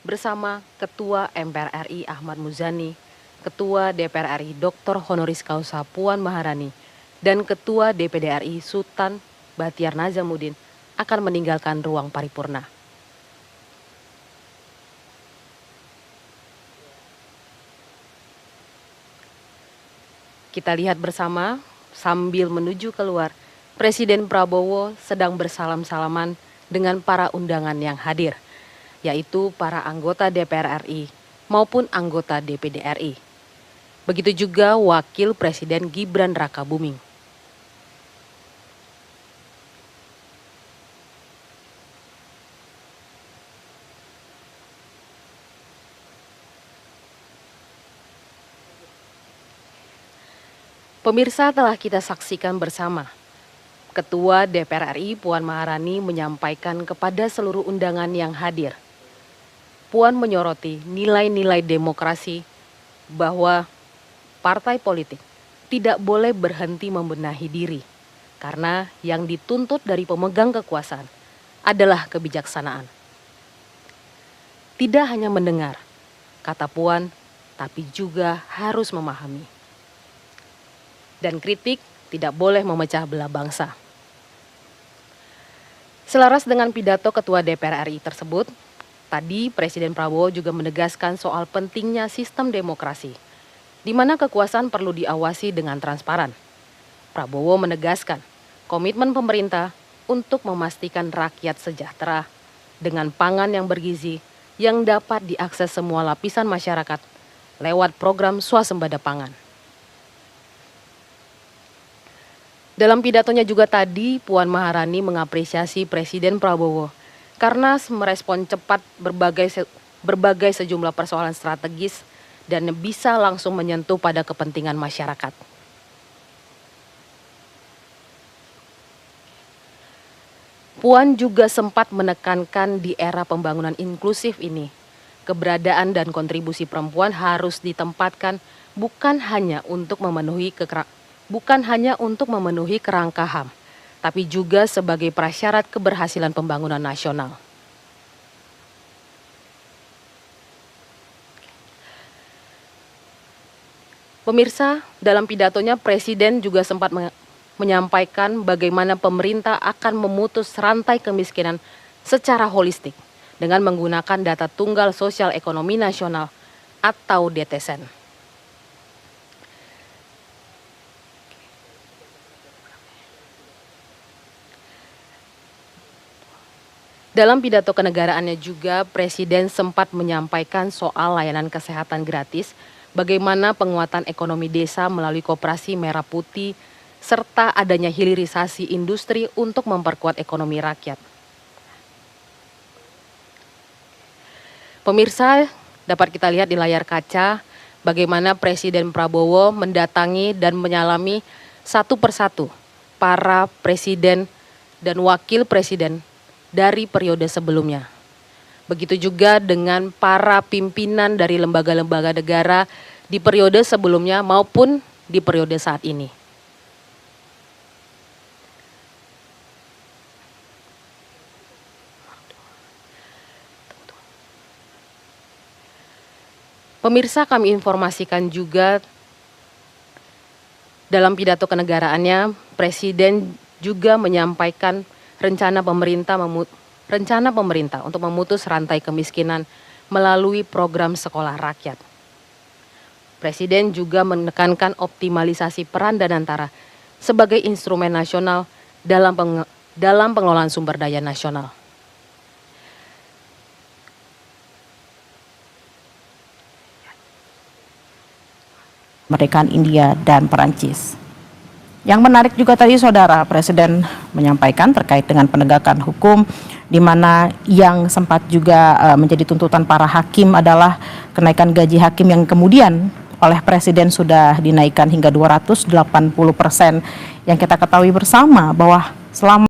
bersama Ketua MPR RI Ahmad Muzani, Ketua DPR RI Dr. Honoris Causa Puan Maharani, dan Ketua DPD RI Sultan Bachtiar Nazamuddin akan meninggalkan ruang paripurna. Kita lihat bersama sambil menuju keluar, Presiden Prabowo sedang bersalam-salaman dengan para undangan yang hadir, yaitu para anggota DPR RI maupun anggota DPD RI. Begitu juga Wakil Presiden Gibran Rakabuming. Pemirsa, telah kita saksikan bersama, Ketua DPR RI Puan Maharani menyampaikan kepada seluruh undangan yang hadir. Puan menyoroti nilai-nilai demokrasi bahwa partai politik tidak boleh berhenti membenahi diri, karena yang dituntut dari pemegang kekuasaan adalah kebijaksanaan. Tidak hanya mendengar, kata Puan, tapi juga harus memahami. Dan kritik tidak boleh memecah belah bangsa. Selaras dengan pidato Ketua DPR RI tersebut, tadi Presiden Prabowo juga menegaskan soal pentingnya sistem demokrasi, di mana kekuasaan perlu diawasi dengan transparan. Prabowo menegaskan komitmen pemerintah untuk memastikan rakyat sejahtera dengan pangan yang bergizi yang dapat diakses semua lapisan masyarakat lewat program swasembada pangan. Dalam pidatonya juga tadi, Puan Maharani mengapresiasi Presiden Prabowo karena merespon cepat berbagai sejumlah persoalan strategis dan bisa langsung menyentuh pada kepentingan masyarakat. Puan juga sempat menekankan di era pembangunan inklusif ini, keberadaan dan kontribusi perempuan harus ditempatkan bukan hanya untuk memenuhi kerangka HAM, tapi juga sebagai prasyarat keberhasilan pembangunan nasional. Pemirsa, dalam pidatonya Presiden juga sempat menyampaikan bagaimana pemerintah akan memutus rantai kemiskinan secara holistik dengan menggunakan data tunggal sosial ekonomi nasional atau DTSEN. Dalam pidato kenegaraannya juga, Presiden sempat menyampaikan soal layanan kesehatan gratis, bagaimana penguatan ekonomi desa melalui Koperasi Merah Putih, serta adanya hilirisasi industri untuk memperkuat ekonomi rakyat. Pemirsa, dapat kita lihat di layar kaca bagaimana Presiden Prabowo mendatangi dan menyalami satu persatu para presiden dan wakil presiden dari periode sebelumnya. Begitu juga dengan para pimpinan dari lembaga-lembaga negara di periode sebelumnya maupun di periode saat ini. Pemirsa, kami informasikan juga dalam pidato kenegaraannya, Presiden juga menyampaikan rencana pemerintah untuk memutus rantai kemiskinan melalui program sekolah rakyat. Presiden juga menekankan optimalisasi peran Danantara sebagai instrumen nasional dalam pengelolaan sumber daya nasional. Kemerdekaan India dan Perancis. Yang menarik juga tadi Saudara, Presiden menyampaikan terkait dengan penegakan hukum, di mana yang sempat juga menjadi tuntutan para hakim adalah kenaikan gaji hakim yang kemudian oleh Presiden sudah dinaikkan hingga 280%, yang kita ketahui bersama bahwa selama